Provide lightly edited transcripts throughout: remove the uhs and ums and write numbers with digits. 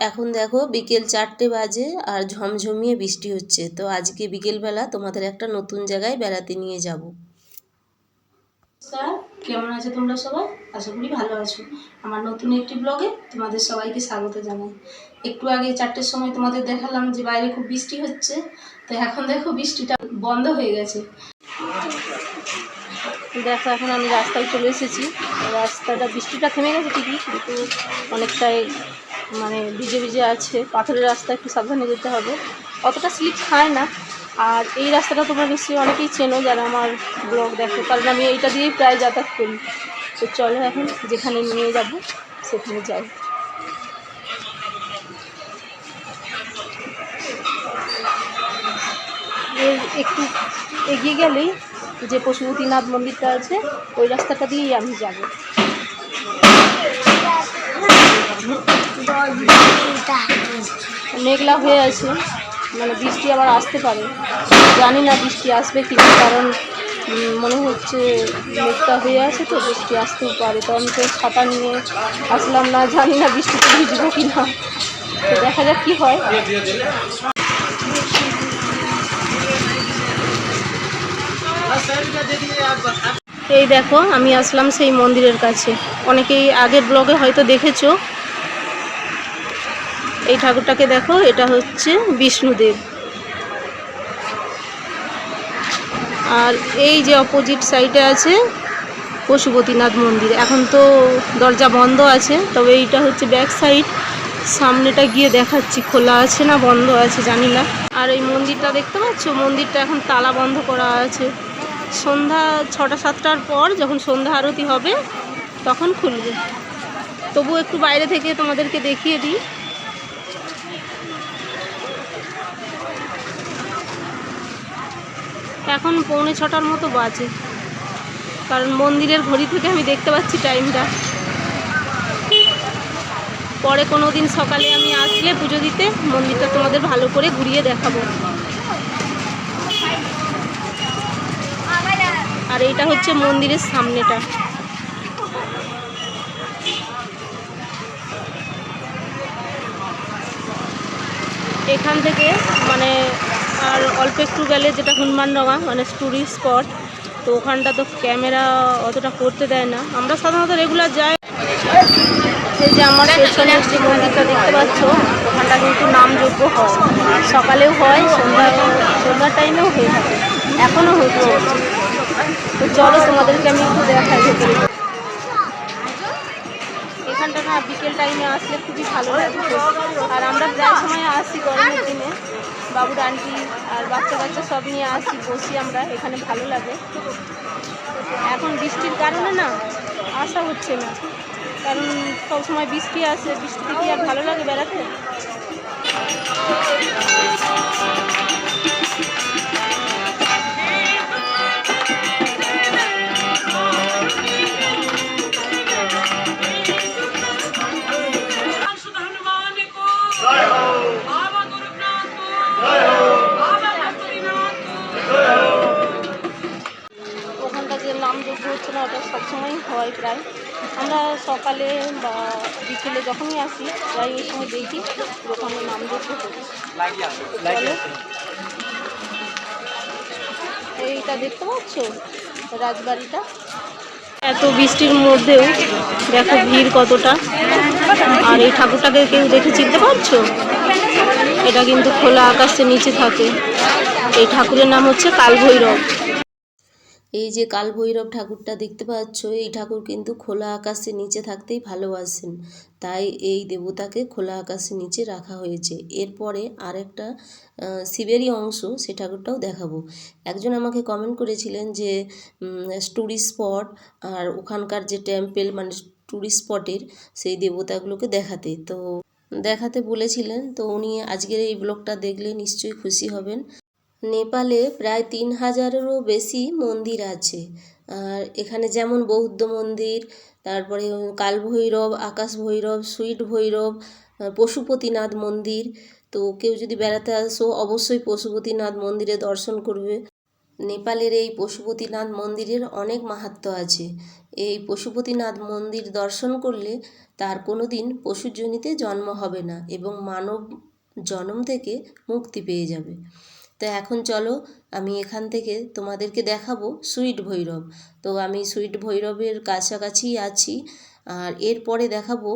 এখন দেখো বিকেল 4টে বাজে আর ঝমঝমিয়ে বৃষ্টি হচ্ছে। তো আজকে বিকেলবেলা তোমাদের একটা নতুন জায়গায় বেড়াতে নিয়ে যাব। স্যার, কেমন আছো তোমরা সবাই? আশা করি ভালো আছো। আমার নতুন একটি ব্লগে তোমাদের সবাইকে স্বাগত জানাই। একটু আগে 4টের সময় তোমাদের দেখালাম যে বাইরে খুব বৃষ্টি হচ্ছে। তো এখন দেখো বৃষ্টিটা বন্ধ হয়ে গেছে। দেখো এখন আমি রাস্তায় চলে এসেছি। রাস্তাটা বৃষ্টিটা থেমে গেছে ঠিকই, কিন্তু অনেকটাই ভিজে ভিজে আছে। পাথরের রাস্তা, একটু সাবধানে যেতে হবে। অতটা স্লিপ খায় না। আর এই রাস্তাটা তোমরা নিশ্চয়ই অনেকেই চেনো যারা আমার ব্লগ দেখো, কারণ আমি এইটা দিয়েই প্রায় যাতায়াত করি। তো চলো এখন যেখানে নিয়ে যাব সেখানে যাই। এর একটু এগিয়ে গেলেই যে পশুপতিনাথ মন্দিরটা আছে, ওই রাস্তাটা দিয়েই আমি যাব। মেঘলা হয়ে আছে, বৃষ্টি আবার আসতে পারে। জানি না বৃষ্টি আসবে কি না, কারণ মনে হচ্ছে মেঘটা হয়ে আছে, তো বৃষ্টি আসতেও পারে। তো আমি তো ছাতা নিয়ে আসলাম না, জানি না বৃষ্টিতে ভিজবো কি না। তো দেখা যাক কি হয়। এই দেখো আমি আসলাম সেই মন্দিরের কাছে। অনেকেই আগের ব্লগে হয়তো দেখেছো। এই ঠাকুরটাকে দেখো, এটা হচ্ছে বিষ্ণুদেব। আর এই যে অপোজিট সাইডে আছে পশুপতিনাথ মন্দির। এখন তো দরজা বন্ধ আছে, তবে এইটা হচ্ছে ব্যাক সাইড। সামনেটা গিয়ে দেখাচ্ছি খোলা আছে না বন্ধ আছে জানি না। আর এই মন্দিরটা দেখতে পাচ্ছ, মন্দিরটা এখন তালা বন্ধ করা আছে। সন্ধ্যা 6টা-7টার পর যখন সন্ধ্যা আরতি হবে তখন খুলবে। তবু একটু বাইরে থেকে তোমাদেরকে দেখিয়ে দিই। এখন 6:45 মতো বাজে, কারণ মন্দিরের ঘড়ি থেকে আমি দেখতে পাচ্ছি টাইমটা। পরে কোনো দিন সকালে আমি আসলে পুজো দিতে মন্দিরটা তোমাদের ভালো করে ঘুরিয়ে দেখাবো। আর এইটা হচ্ছে মন্দিরের সামনেটা। এখান থেকে আর অল্প একটু গেলে যেটা হনুমানডাঙ্গা, টুরিস্ট স্পট। তো ওখানটা তো ক্যামেরা অতটা করতে দেয় না, আমরা সাধারণত রেগুলার যাই। এই যে আমার পেছনের যে মন্দিরটা দেখতে পাচ্ছ, ওখানটা কিন্তু নামযজ্ঞ হয়। সকালেও হয়, সন্ধ্যার টাইমেও হয়ে থাকে, এখনও হচ্ছে। তো চলো তোমাদেরকে আমি একটু দেখাই ভেতরে। এখানটা না বিকেল টাইমে আসলে খুবই ভালো লাগে। আর আমরা প্রায় সময় আসি গরমের দিনে, বাবুর আন্টি আর বাচ্চা কাচ্চা সব নিয়ে আসি, বসি আমরা এখানে, ভালো লাগে। এখন বৃষ্টির কারণে না আসা হচ্ছে না, কারণ সবসময় বৃষ্টি আসে, বৃষ্টিতে কি আর ভালো লাগে বেড়াতে। ওখানটা যে নামযজ্ঞ হচ্ছে না, ওটা সবসময়ই হয় প্রায়। আমরা সকালে বা বিকেলে যখনই আসি প্রায় ওই সময় দেখি ওখানে নামযজ্ঞ হচ্ছে। এইটা দেখতে পাচ্ছ রাজবাড়িটা। এত বৃষ্টির মধ্যেও দেখো ভিড় কতটা। আর এই ঠাকুরটাকে কেউ দেখে চিনতে পারছো? এটা কিন্তু খোলা আকাশের নিচে থাকে। এই ঠাকুরের নাম হচ্ছে কালভৈরব। এই যে কালভৈরব ঠাকুরটা দেখতে পাচ্ছ, এই ঠাকুর কিন্তু খোলা আকাশের নিচে থাকতেই ভালোবাসেন, তাই এই দেবতাকে খোলা আকাশের নিচে রাখা হয়েছে। এরপরে আরেকটা শিবেরই অংশ, সে ঠাকুরটাও দেখাবো। একজন আমাকে কমেন্ট করেছিলেন যে টুরিস্ট স্পট আর ওখানকার যে টেম্পেল, টুরিস্ট স্পটের সেই দেবতাগুলোকে দেখাতে বলেছিলেন। তো উনি আজকের এই ব্লগটা দেখলে নিশ্চয়ই খুশি হবেন। নেপালে প্রায় 3000-এরও বেশি মন্দির আছে। আর এখানে যেমন বৌদ্ধ মন্দির, তারপরে কালভৈরব, আকাশ ভৈরব, সুইট ভৈরব, পশুপতিনাথ মন্দির। তো কেউ যদি বেড়াতে আসো অবশ্যই পশুপতিনাথ মন্দিরে দর্শন করবে। নেপালের এই পশুপতিনাথ মন্দিরের অনেক মাহাত্ম্য আছে। এই পশুপতিনাথ মন্দির দর্শন করলে তার কোনো দিন পশুজনিতে জন্ম হবে না এবং মানব জন্ম থেকে মুক্তি পেয়ে যাবে। তো এখন চলো আমি এখান থেকে তোমাদেরকে দেখাবো সুইট ভৈরব। তো আমি সুইট ভৈরবের কাছাকাছিই আছি। আর এরপরে দেখাবো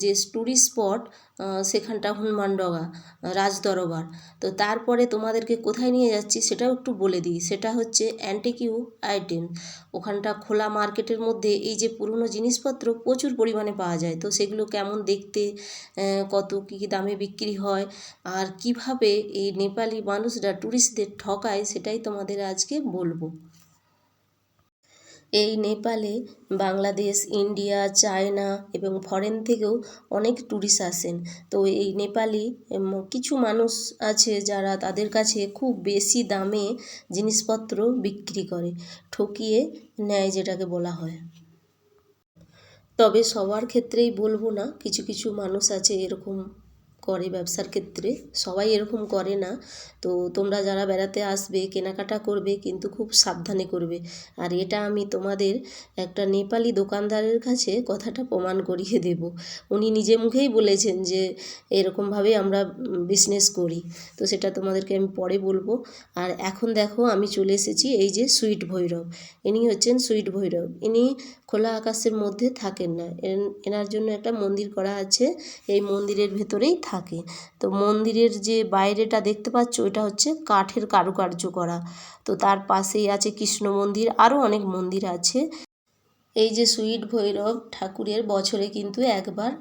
যে ট্যুরিস্ট স্পট সেখানটা হনুমানডঙ্গা রাজদরবার। তো তারপরে তোমাদেরকে কোথায় নিয়ে যাচ্ছি সেটাও একটু বলে দিই। সেটা হচ্ছে অ্যান্টিকিউ আইটেম। ওখানটা খোলা মার্কেটের মধ্যে এই যে পুরনো জিনিসপত্র প্রচুর পরিমাণে পাওয়া যায়। তো সেগুলো কেমন দেখতে, কত কী কী দামে বিক্রি হয়, আর কিভাবে এই নেপালি মানুষরা ট্যুরিস্টদের ঠকায় সেটাই তোমাদের আজকে বলবো। এই নেপালে বাংলাদেশ, ইন্ডিয়া, চায়না এবং ফরেন থেকেও অনেক ট্যুরিস্ট আসেন। তো এই নেপালি কিছু মানুষ আছে যারা তাদের কাছে খুব বেশি দামে জিনিসপত্র বিক্রি করে, ঠকিয়ে নেয় যেটাকে বলা হয়। তবে সবার ক্ষেত্রেই বলবো না, কিছু কিছু মানুষ আছে এরকম করে ব্যবসার ক্ষেত্রে, সবাই এরকম করে না। তো তোমরা যারা বেড়াতে আসবে, কেনাকাটা করবে, কিন্তু খুব সাবধানে করবে। আর এটা আমি তোমাদের একটা নেপালি দোকানদারের কাছে কথাটা প্রমাণ করিয়ে দেব। উনি নিজে মুখেই বলেছেন যে এরকমভাবেই আমরা বিজনেস করি। তো সেটা তোমাদেরকে আমি পরে বলবো। আর এখন দেখো আমি চলে এসেছি এই যে সুইট ভৈরব। ইনি হচ্ছেন সুইট ভৈরব। ইনি খোলা আকাশের মধ্যে থাকেন না, এনার জন্য একটা মন্দির করা আছে, এই মন্দিরের ভেতরেই থাকে। তো মন্দিরের যে বাইরেটা দেখতে পাচ্ছ এটা হচ্ছে কাঠের কারুকার্য করা। তো তার পাশেই আছে কৃষ্ণ মন্দির, আরও অনেক মন্দির আছে। এই যে সুইট ভৈরব ঠাকুরের বছরে কিন্তু একবার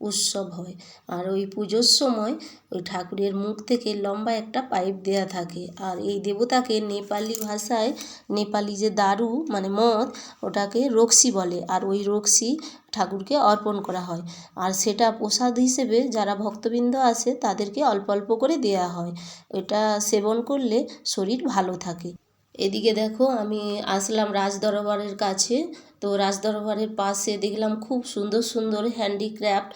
উৎসব হয়। আর ওই পুজোর সময় ওই ঠাকুরের মুখ থেকে লম্বা একটা পাইপ দেয়া থাকে। আর এই দেবতাকে নেপালি ভাষায়, নেপালি যে দারু মানে মদ, ওটাকে রক্সি বলে। আর ওই রক্সি ঠাকুরকে অর্পণ করা হয়। আর সেটা প্রসাদ হিসেবে যারা ভক্তবৃন্দ আসে তাদেরকে অল্প অল্প করে দেয়া হয়। এটা সেবন করলে শরীর ভালো থাকে। এদিকে দেখো আমি আসলাম রাজদরবারের কাছে। তো রাজদরবারের পাশে দেখলাম খুব সুন্দর সুন্দর হ্যান্ডিক্রাফট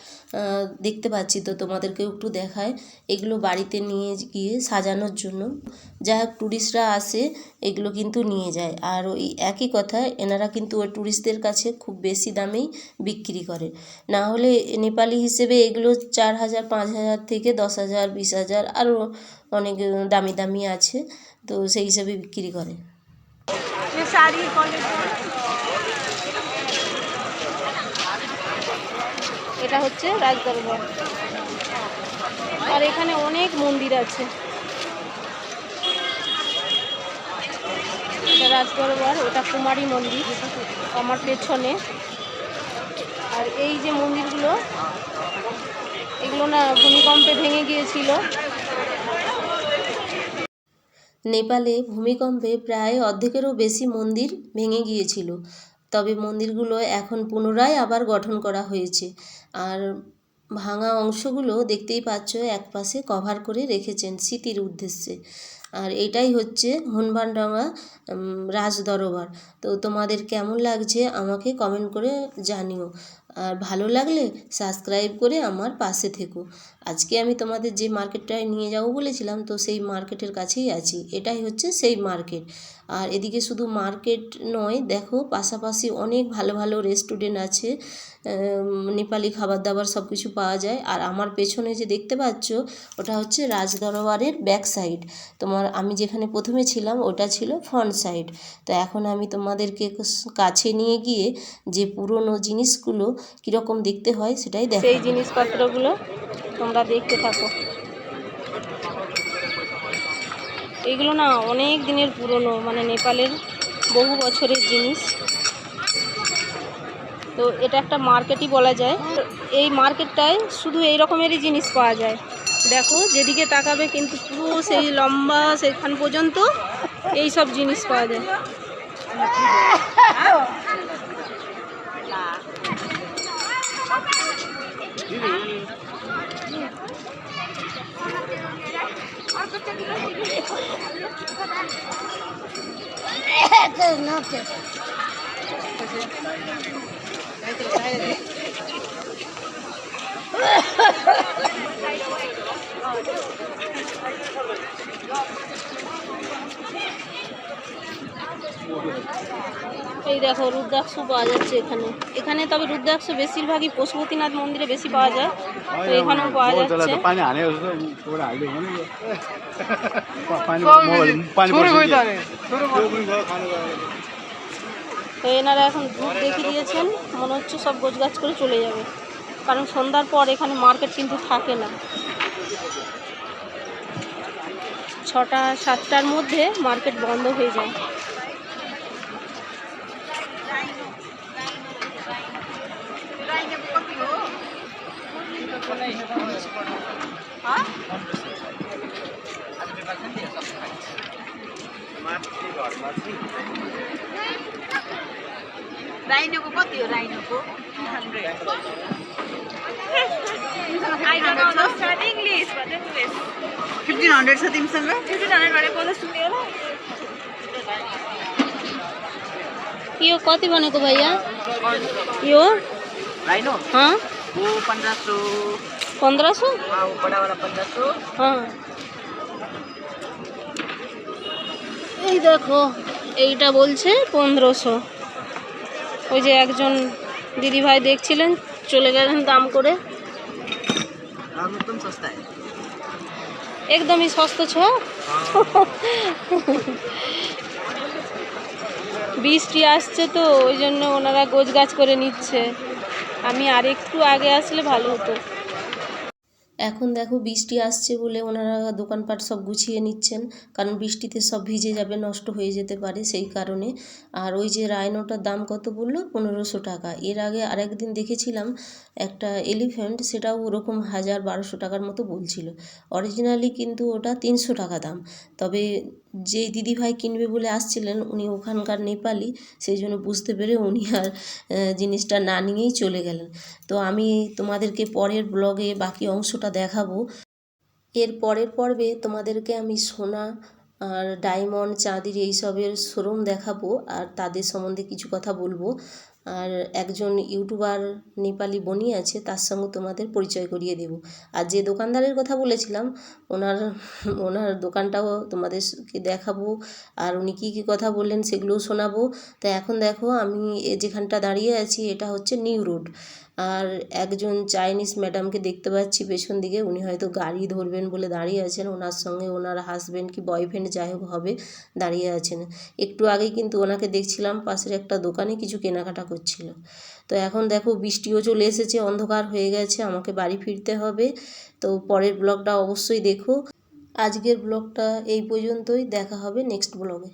দেখতে পাচ্ছি। তো তোমাদেরকেও একটু দেখায়। এগুলো বাড়িতে নিয়ে গিয়ে সাজানোর জন্য যা ট্যুরিস্টরা আসে এগুলো কিন্তু নিয়ে যায়। আর ওই একই কথা, এনারা কিন্তু ওই ট্যুরিস্টদের কাছে খুব বেশি দামেই বিক্রি করে। না হলে নেপালি হিসেবে এগুলো 4,000, 5,000 থেকে 10,000, 20,000, আরও অনেক দামি দামি আছে। তো সেই হিসাবে বিক্রি করে। এটা হচ্ছে রাজদরবার। আর এখানে অনেক মন্দির আছে। এটা রাজদরবার, ওটা কুমারী মন্দির আমার পেছনে। আর এই যে মন্দিরগুলো, এগুলো না ভূমিকম্পে ভেঙে গিয়েছিল। নেপালে ভূমিকম্পে প্রায় অর্ধেকেরও বেশি মন্দির ভেঙে গিয়েছিল। তবে মন্দিরগুলো এখন পুনরায় আবার গঠন করা হয়েছে। আর ভাঙা অংশগুলো দেখতেই পাচ্ছ একপাশে কভার করে রেখেছেন স্মৃতির উদ্দেশ্যে। আর এটাই হচ্ছে হনুমানডাঙ্গা রাজদরবার। তো তোমাদের কেমন লাগছে আমাকে কমেন্ট করে জানিও। আর ভালো লাগলে সাবস্ক্রাইব করে আমার পাশে থেকো। আজকে আমি তোমাদের যে মার্কেটটায় নিয়ে যাব বলেছিলাম, তো সেই মার্কেটের কাছেই আছি। এটাই হচ্ছে সেই মার্কেট। আর এদিকে শুধু মার্কেট নয়, দেখো পাশাপাশি অনেক ভালো ভালো রেস্টুরেন্ট আছে, নেপালি খাবার দাবার সব কিছু পাওয়া যায়। আর আমার পেছনে যে দেখতে পাচ্ছ ওটা হচ্ছে রাজদরবারের ব্যাক সাইড। আমি যেখানে প্রথমে ছিলাম ওটা ছিল ফ্রন্ট সাইড। তো এখন আমি তোমাদেরকে কাছে নিয়ে গিয়ে যে পুরনো জিনিসগুলো কীরকম দেখতে হয় সেটাই দেখো। সেই জিনিসপত্রগুলো তোমরা দেখতে থাকো। এগুলো না অনেক দিনের পুরনো, মানে নেপালের বহু বছরের জিনিস। তো এটা একটা মার্কেটই বলা যায়। এই মার্কেটটায় শুধু এই রকমেরই জিনিস পাওয়া যায়। দেখো যেদিকে তাকাবে কিন্তু পুরো সেই লম্বা সেখান পর্যন্ত এই সব জিনিস পাওয়া যায়। এই দেখো রুদ্রাক্ষ পাওয়া যাচ্ছে এখানে। এখানে তবে রুদ্রাক্ষ বেশিরভাগই পশুপতিনাথ মন্দিরে বেশি পাওয়া যায়, তো এখানেও পাওয়া যাচ্ছে। তো এনারা এখন ধূপ দেখিয়ে দিয়েছেন, মনে হচ্ছে সব গোছগাছ করে চলে যাবে, কারণ সন্ধ্যার পর এখানে মার্কেট কিন্তু থাকে না। 6টা 7টার মধ্যে মার্কেট বন্ধ হয়ে যায়। राइनोको कति हो राइनोको 300 I don't understand English but anyways 1500 छ तिमीसँग 1500 भने बोल्न सुन्यो होला यो कति भनेको भैया? यो राइनो हाँ वो 1500 1500। हाँ वो बड़ा वाला 1500 हाँ এই দেখো এইটা বলছে 1500। ওই যে একজন দিদিভাই দেখছিলেন চলে গেলেন দাম করে। दाम एकदम सस्ता है একদমই সস্তা ছ। বৃষ্টি আসছে তো ওই জন্য ওনারা গোছগাছ করে নিচ্ছে। আমি আর একটু আগে আসলে ভালো হতো। এখন দেখো বৃষ্টি আসছে বলে ওনারা দোকানপাট সব গুছিয়ে নিচ্ছেন, কারণ বৃষ্টিতে সব ভিজে যাবে, নষ্ট হয়ে যেতে পারে সেই কারণে। আর ওই যে রাইনোটার দাম কত বললো? 1500 টাকা। এর আগে আরেকদিন দেখেছিলাম একটা এলিফ্যান্ট, সেটাও ওরকম 1000-1200 টাকার মতো বলছিল। অরিজিনালি কিন্তু ওটা 300 টাকা দাম। তবে যেই দিদিভাই কিনবে বলে আসছিলেন উনি ওখানকার নেপালি, সেই জন্য বুঝতে পেরে উনি আর জিনিসটা না নিয়েই চলে গেলেন। তো আমি তোমাদেরকে পরের ব্লগে বাকি অংশটা দেখাবো। এর পরের পর্বে তোমাদেরকে আমি সোনা আর ডায়মন্ড চাঁদির এইসবের শোরুম দেখাবো, আর তাদের সম্বন্ধে কিছু কথা বলবো। আর একজন ইউটিউবার নেপালি বনি আছে, তার সঙ্গে তোমাদের পরিচয় করিয়ে দেব। আর যে দোকানদারের কথা বলেছিলাম ওনার দোকানটাও তোমাদেরকে দেখাবো, আর উনি কী কী কথা বললেন সেগুলোও শোনাবো। তা এখন দেখো আমি যেখানটা দাঁড়িয়ে আছি এটা হচ্ছে নিউ রোড। আর একজন চাইনিজ ম্যাডামকে দেখতে পাচ্ছি পেছন দিকে, উনি হয়তো গাড়ি ধরবেন বলে দাঁড়িয়ে আছেন, ওনার সঙ্গে ওনার হাজব্যান্ড কি বয়ফ্রেন্ড যাই হোক হবে দাঁড়িয়ে আছেন। একটু আগেই কিন্তু ওনাকে দেখছিলাম পাশের একটা দোকানে কিছু কেনাকাটা করছিল। তো এখন দেখো বৃষ্টিও চলে এসেছে, অন্ধকার হয়ে গেছে, আমাকে বাড়ি ফিরতে হবে। তো পরের ব্লগটা অবশ্যই দেখো। আজকের ব্লগটা এই পর্যন্তই, দেখা হবে নেক্সট ব্লগে।